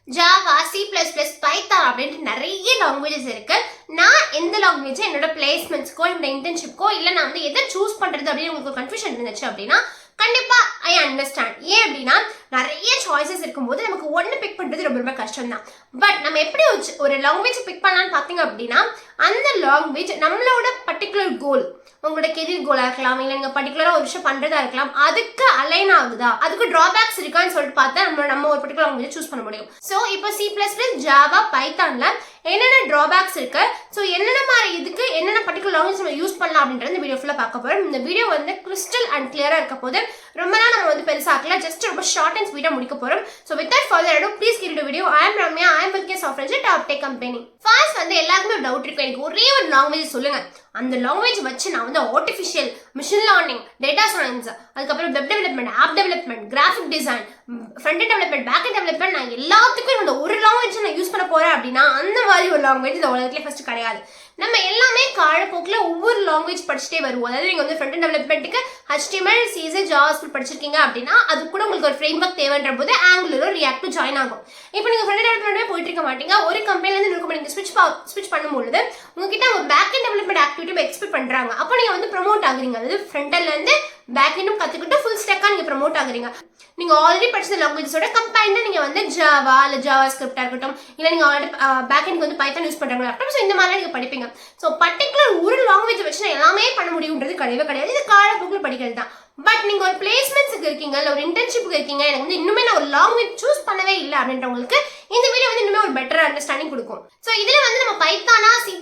Java, C++, Python அப்படின்ட்டு நிறைய languages இருக்கு. நான் எந்த லாங்குவேஜ் என்னோட பிளேஸ்மெண்ட்ஸ்க்கோ இந்த இன்டர்ன்ஷிப்க்கோ இல்லை நான் வந்து எதை சூஸ் பண்றது அப்படின்னு உங்களுக்கு கன்ஃபியூஷன் இருந்துச்சு அப்படின்னா கண்டிப்பா ஐ அண்டர்ஸ்டாண்ட். ஏன் அப்படின்னா நிறைய சாய்ஸஸ் இருக்கும்போது நமக்கு ஒன்று பிக் பண்றது ரொம்ப ரொம்ப கஷ்டம் தான். பட் நம்ம எப்படி ஒரு லாங்குவேஜ் பிக் பண்ணலாம்னு பார்த்தீங்க அப்படின்னா அந்த லாங்குவேஜ் நம்மளோட பர்டிகுலர் கோல், உங்களோட கெரியர் கோலா இருக்கலாம், இல்லை நீங்க பர்டிகுலரா ஒரு விஷயம் பண்றதா இருக்கலாம், அதுக்கு அலைன் ஆகுதா, அதுக்கு டிராபேக்ஸ் இருக்கான்னு சொல்லிட்டு பார்த்தா நம்ம ஒரு பர்டிகுலர் லாங்குவேஜ் சூஸ் பண்ண முடியும். ஸோ இப்போ C++, ஜாவா, பைத்தான்ல என்னென்ன டிராபேக்ஸ் இருக்கு, ஸோ என்னென்ன மாதிரி இதுக்கு என்னென்ன பர்டிகுலர் லாங்குவேஜ் நம்ம யூஸ் பண்ணலாம் அப்படின்றது இந்த வீடியோ ஃபுல்லாக பார்க்க போறோம். இந்த வீடியோ வந்து கிறிஸ்டல் அண்ட் கிளியரா இருக்க போது ரொம்ப நாள் நம்ம வந்து பெருசாக்கல, ஜஸ்ட் ரொம்ப ஷார்ட் அண்ட் ஸ்வீட்டா முடிக்க போறோம். So without further ado please கீழ் வீடியோ. I am Ramya, I am working software engineer top tech company. First வந்து எல்லாருக்குமே ஒரு டவுட் இருக்கு, எனக்கு ஒரே ஒரு லாங்குவேஜ் சொல்லுங்க, அந்த லாங்குவேஜ் வச்சு நான் வந்து artificial, machine learning, data science, அதுக்கப்புறம் web development, app development, graphic design, front end development, back end development, நான் எல்லாத்துக்கும் இந்த ஒரு லாங்குவேஜ் நான் யூஸ் பண்ண போறேன் அப்படின்னா அந்த மாதிரி ஒரு லாங்குவேஜ் இந்த உலகத்திலே ஃபர்ஸ்ட் கிடையாது. நம்ம எல்லாமே காலப்போக்கில் ஒவ்வொரு லாங்குவேஜ் படிச்சுட்டே வருவோம். அதாவது நீங்கள் வந்து ஃப்ரண்ட் எண்ட் டெவலப்மெண்ட்டுக்கு HTML, CSS, JavaScript படிச்சிருக்கீங்க அப்படின்னா அது கூட உங்களுக்கு ஒரு ஃப்ரேம் ஒர்க் தேவைன்ற போது ஆங்குலரோ ரியாக்ட் ஜாயின் ஆகும். இப்போ நீங்கள் ஃப்ரண்ட் எண்ட் டெவலப்மெண்ட்டே போயிட்டு இருக்க மாட்டீங்க, ஒரு கம்பெனிலேருந்து இன்னொரு கம்பெனி ஸ்விட்ச் பண்ணும்போது உங்ககிட்ட அவங்க back end development activity expect பண்ணுறாங்க. அப்போ நீங்கள் வந்து ப்ரமோட் ஆகுறீங்க, அதாவது ஃப்ரண்ட் எண்ட்லேருந்து பேக் எண்டும் கற்றுக்கிட்டு ஃபுல் ஸ்டெக்காக நீங்கள் ப்ரமோட் ஆகுறீங்க. நீங்கள் ஆல்ரெடி படிச்ச லாங்குவேஜஸோட கம்பைண்டாக நீங்கள் வந்து ஜாவா இல்லை ஜாவா ஸ்கிரிப்டாக இருக்கட்டும், இல்லை நீங்கள் ஆல்ரெடி பேக் எண்ட் வந்து பைத்தான் யூஸ் பண்ணுறாங்களா இருக்கட்டும், ஸோ இந்த மாதிரிலாம் நீங்கள் படிப்பீங்க. ஸோ பர்டிகுலர் ஒரு லாங்குவேஜ் வச்சு நான் எல்லாமே பண்ண முடியுன்றது கிடையவே கிடையாது, இது காலப்போக்கில் படிக்கிறது தான். பட் நீங்கள் ஒரு பிளேஸ்மெண்ட்ஸுக்கு இருக்கீங்க, இல்லை ஒரு இன்டர்ன்ஷிப்புக்கு இருக்கீங்க, எனக்கு வந்து இன்னுமே நான் ஒரு லாங்குவேஜ் சூஸ் பண்ணவே இல்லை அப்படின்றவங்களுக்கு இந்த வீடியோ வந்து இன்னுமே ஒரு பெட்டர் அண்டர்ஸ்டாண்டிங் கொடுக்கும். ஸோ இதில் வந்து நம்ம பைத்தானா, C++,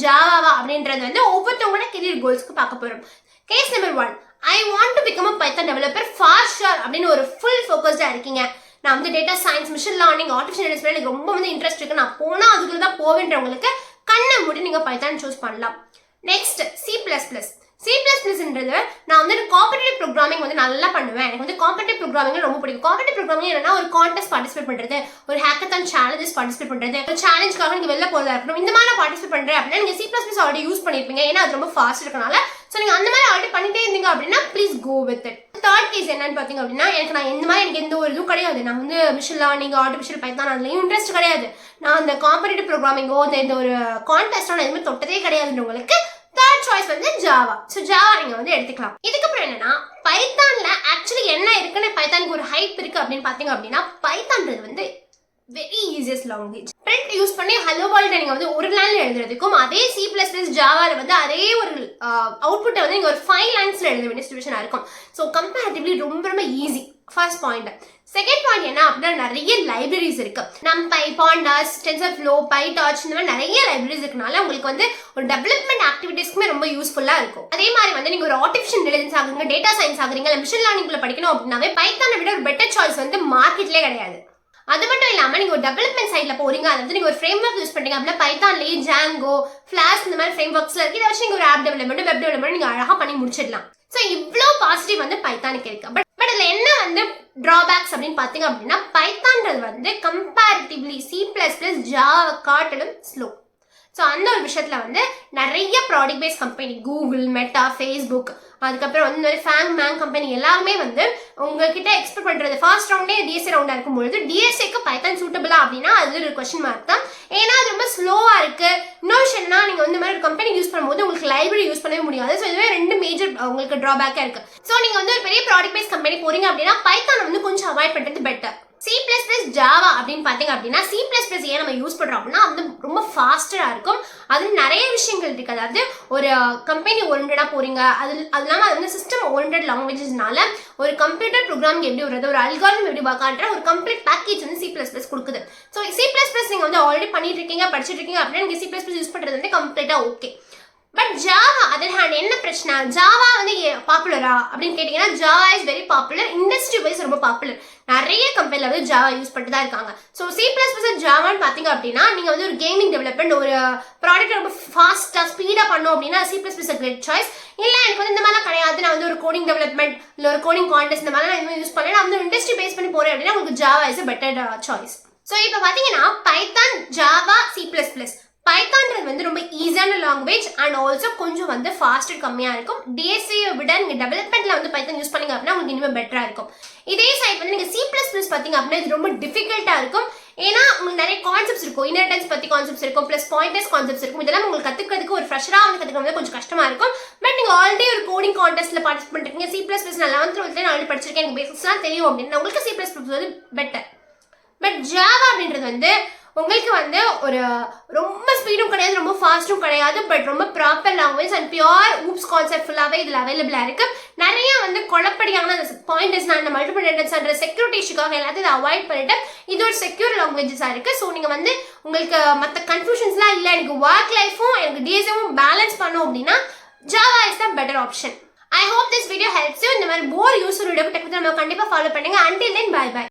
ஜாவாவா அப்படின்றது வந்து ஒவ்வொருத்தவங்களோட கெரியர் கோல்ஸ்க்கு பார்க்க போகிறோம். Case number 1, I want to become a Python developer for sure அப்படின்னு ஒரு ஃபுல் ஃபோக்கஸ்டாக இருக்கீங்க. நான் வந்து data science, machine learning, artificial intelligence எனக்கு ரொம்ப வந்து இன்ட்ரெஸ்ட் இருக்கு, நான் போனால் அதுக்குள்ள தான் போவேன்றவங்களுக்கு கண்ணை மூடி நீங்கள் பைத்தான் சூஸ் பண்ணலாம். நெக்ஸ்ட் C++ன்றது நான் வந்து காம்படிட்டிவ் ப்ரோக்ராமிங் வந்து நல்லா பண்ணுவேன், எனக்கு வந்து காம்படிட்டிவ் ப்ரோக்ராமிங் ரொம்ப பிடிக்கும். காம்படிட்டிவ் ப்ரோக்ராமிங் என்னன்னா ஒரு கான்டெஸ்ட் பார்ட்டிசிபேட் பண்ணுறது, ஒரு ஹேக்கத்தான் சேலஞ்சஸ் பார்ட்டிசிபேட் பண்ணுறது, ஒரு சேலஞ்சுக்காக நீங்கள் வெளில போகிறதா இருக்கணும், இந்த மாதிரி பார்ட்டிசிபேட் பண்ணுறேன் அப்படின்னா நீங்கள் C++ ஆல்ரெடி யூஸ் பண்ணியிருப்பீங்க, ஏன்னா அது ரொம்ப ஃபாஸ்ட் இருக்கனால. ஸோ நீங்கள் அந்த மாதிரி ஆல்ரெடி பண்ணிட்டே இருந்தீங்க அப்படின்னா please go with it. Third case என்னன்னு பார்த்தீங்க அப்படின்னா எனக்கு எந்த ஒரு இதுவும் கிடையாது, நான் வந்து மிஷின் லேர்னிங், ஆர்டிஃபிஷியல் பைத்தான் அதுலேயும் இன்ட்ரெஸ்ட் கிடையாது, நான் அந்த காம்படிட்டிவ் ப்ரோக்ராமிங்கோ இந்த ஒரு கான்டெஸ்ட்டோ நான் எதுவுமே தொட்டதே கிடையாதுன்றவங்களுக்கு தேர்ட் சாய்ஸ் வந்து ஜாவா. ஸோ ஜாவா நீங்கள் வந்து எடுத்துக்கலாம். இதுக்கப்புறம் என்னன்னா பைத்தான்ல ஆக்சுவலி என்ன இருக்குன்னு, பைத்தானுக்கு ஒரு ஹைப் இருக்கு அப்படின்னு பார்த்தீங்க அப்படின்னா பைத்தான்றது வந்து very easiest language. Print use பண்ணி ஹலோ வேர்ல்ட் நீங்கள் வந்து ஒரு லைன்ல எழுதுறதுக்கும் அதே C++, ஜாவாவில் வந்து அதே ஒரு அவுட்புட்டை வந்து நீங்கள் ஒரு 5 லைன்ஸ்ல எழுத வேண்டிய சிச்சுவேஷனாக இருக்கும். ஸோ கம்பேரிட்டிவ்லி ரொம்ப ரொம்ப easy. First point. Second point என்ன அப்படின்னா நிறைய லைப்ரரிஸ் இருக்கு, NumPy, Pandas, TensorFlow, PyTorch, இந்த மாதிரி நிறைய லைப்ரரிஸ் இருக்கனால உங்களுக்கு வந்து ஒரு டெவலப்மெண்ட் ஆக்டிவிட்டீஸ்க்குமே ரொம்ப யூஸ்ஃபுல்லா இருக்கும். அதே மாதிரி வந்து நீங்க ஒரு ஆர்டிஃபிஷியல் இன்டெலிஜென்ஸ் ஆகுங்க, டேட்டா சயின்ஸ் ஆகுறீங்க, இல்லை மிஷின் லேர்னிங்ல படிக்கணும் அப்படின்னாவே பைத்தானை விட ஒரு பெட்டர் சாய்ஸ் வந்து மார்க்கெட்லேயே கிடையாது. அது மட்டும் இல்லாமல் நீங்கள் ஒரு டெவலப்மெண்ட் சைடில் போறீங்க, அதாவது நீங்கள் ஒரு ஃப்ரேம் ஒர்க் யூஸ் பண்ணுறீங்க அப்படின்னா பைத்தான்லேயே ஜாங்கோ, ஃபிளாஷ் இந்த மாதிரி ஃப்ரேம் ஒர்க்ஸ்ல இருக்கு, இதை வச்சு நீங்கள் ஒரு ஆப் டெவலப்மெண்ட், வெப் டெவலப்மெண்ட் நீங்கள் அழகாக பண்ணி முடிச்சிடலாம். ஸோ இவ்வளோ பாசிட்டிவ் வந்து பைத்தானுக்கு இருக்கு. பட் அதில் என்ன வந்து டிராபேக்ஸ் அப்படின்னு பார்த்தீங்க அப்படின்னா பைத்தான்றது வந்து கம்பேரிட்டிவ்லி C++, ஜாவா காட்டிலும் ஸ்லோ. ஸோ அந்த ஒரு விஷயத்தில் வந்து நிறைய product based company, Google, meta, Facebook, அதுக்கப்புறம் வந்து இந்த மாதிரி மேங் கம்பெனி எல்லாருமே வந்து உங்ககிட்ட எக்ஸ்பெக்ட் பண்ணுறது ஃபர்ஸ்ட் ரவுண்டே DSA ரவுண்டாக இருக்கும்பொழுது DSAக்கு பைத்தான் சூட்டபிளா அப்படின்னா அது ஒரு கொஸ்டின் மார்க் தான். ஏன்னா அது ரொம்ப ஸ்லோவாக இருக்கு. இன்னொரு விஷயம்னா நீங்கள் வந்து மாதிரி ஒரு கம்பெனி யூஸ் பண்ணும்போது உங்களுக்கு லைப்ரரி யூஸ் பண்ணவே முடியாது. ஸோ இதுவே 2 மேஜர் உங்களுக்கு ட்ராபேக்காக இருக்கு. ஸோ நீங்கள் வந்து ஒரு பெரிய ப்ராடக்ட் பேஸ்ட் கம்பெனி போறீங்க அப்படின்னா பைத்தான் வந்து கொஞ்சம் அவாய்ட் பண்ணுறது பெட்டர். C++, ஜாவா அப்படின்னு பார்த்தீங்க அப்படின்னா C++ ஏன் நம்ம யூஸ் பண்ணுறோம் அப்படின்னா வந்து ரொம்ப ஃபாஸ்டராக இருக்கும், அது நிறைய விஷயங்கள் இருக்கு. அதாவது ஒரு கம்பெனி ஓரியன்டாக போறீங்க, அது இல்லாமல் அது வந்து சிஸ்டம் ஓரியன்ட் லாங்குவேஜஸ்னால ஒரு கம்ப்யூட்டர் ப்ரோக்ராமிங் எப்படி வருது, ஒரு அல்காரிதம் எப்படி பார்க்கன்ற ஒரு கம்ப்ளீட் பேக்கேஜ் வந்து C++ கொடுக்குது. ஸோ C++ நீங்கள் வந்து ஆல்ரெடி பண்ணிட்டு இருக்கீங்க, படிச்சுட்டு இருக்கீங்க அப்படின்னா நீங்கள் C++ யூஸ் பண்ணுறது வந்து கம்ப்ளீட்டாக okay. But Java other hand என்ன பிரச்சனை, ஜாவா வந்து பாப்புலரா அப்படின்னு கேட்டீங்கன்னா Java is very popular, industry wise ரொம்ப பாப்புலர், நிறைய கம்பெனில வந்து ஜாவா யூஸ் பண்ணிட்டு தான் இருக்காங்க. ஸோ C++, ஜாவான்னு பார்த்தீங்க அப்படின்னா நீங்கள் வந்து ஒரு கேமிங் டெவலப்மெண்ட், ஒரு ப்ராடக்ட் ரொம்ப ஃபாஸ்ட்டாக ஸ்பீடாக பண்ணோம் அப்படின்னா C++ கிரேட் சாய்ஸ். இல்லை எனக்கு வந்து இந்த மாதிரிலாம் கிடையாது, நான் வந்து ஒரு கோடிங் டெவலப்மெண்ட் இல்லை ஒரு கோடிங் கான்டெஸ்ட் இந்த மாதிரிலாம் நான் யூஸ் பண்ணேன், நான் வந்து இண்டஸ்ட்ரி பேஸ் பண்ணி போகிறேன் அப்படின்னா உங்களுக்கு Java is a better choice. So இப்போ பார்த்தீங்கன்னா பைத்தான், ஜாவா, C++. பைத்தான்றது வந்து ரொம்ப ஈஸியான லாங்குவேஜ் அண்ட் ஆல்சோ கொஞ்சம் வந்து ஃபாஸ்டர் கம்மியாக இருக்கும். DSA விட நீங்கள் டெவலப்மெண்ட்டில் வந்து பைத்தான் யூஸ் பண்ணிங்க அப்படின்னா உங்களுக்கு இனிமேல் பெட்டராக இருக்கும். இதே சைட் வந்து நீங்கள் C++ பார்த்தீங்க அப்படின்னா இது ரொம்ப டிஃபிகல்ட்டாக இருக்கும். ஏன்னா உங்களுக்கு நிறைய கான்செப்ட்ஸ் இருக்கும், இன்ஹெரிட்டன்ஸ் பத்தி கான்செப்ட்ஸ் இருக்கும், பிளஸ் பாயிண்டர்ஸ் கான்செப்ட்ஸ் இருக்கும். இதெல்லாம் உங்களுக்கு கத்துக்கிறதுக்கு ஒரு ஃப்ரெஷரா வந்து கத்துக்கிறது கொஞ்சம் கஷ்டமா இருக்கும். பட் நீங்க ஆல்ரெடி ஒரு கோடிங் கான்டெஸ்ட்ல பார்ட்டிசிபேட் பண்ணிருக்கீங்க, C++ நான் 11th 12th நான் ஆல்ரெடி படிச்சிருக்கேன், எனக்கு பேசிக்ஸ்லாம் தெரியும் அப்படின்னா உங்களுக்கு C++ வந்து பெட்டர். பட் ஜாவா அப்படின்றது வந்து உங்களுக்கு வந்து ஒரு ரொம்ப ஸ்பீடும் கிடையாது, ரொம்ப ஃபாஸ்ட்டும் கிடையாது, பட் ரொம்ப proper language and pure oops concept ஃபுல்லாகவே இதில் அவைலபிளாக இருக்கு. நிறைய வந்து குழப்படியான அந்த பாயிண்டர்ஸ் அந்த மல்டிபிள் இன்டென்ஸ் அந்த செக்யூரிட்டி இஷ்யூக்காக எல்லாத்தையும் இதை அவாய்ட் பண்ணிட்டு இது ஒரு செக்யூர் லாங்குவேஜஸாக இருக்கு. ஸோ நீங்கள் வந்து உங்களுக்கு மற்ற கன்ஃபியூஷன்ஸ்லாம் இல்லை, எனக்கு ஒர்க் லைஃபும் எனக்கு டிஎஸ்எவும் பேலன்ஸ் பண்ணும் அப்படின்னா Java is the better option. I hope this video helps you. இந்த மாதிரி more useful video டெக் நம்ம கண்டிப்பாக ஃபாலோ பண்ணுங்க. Until then, bye bye.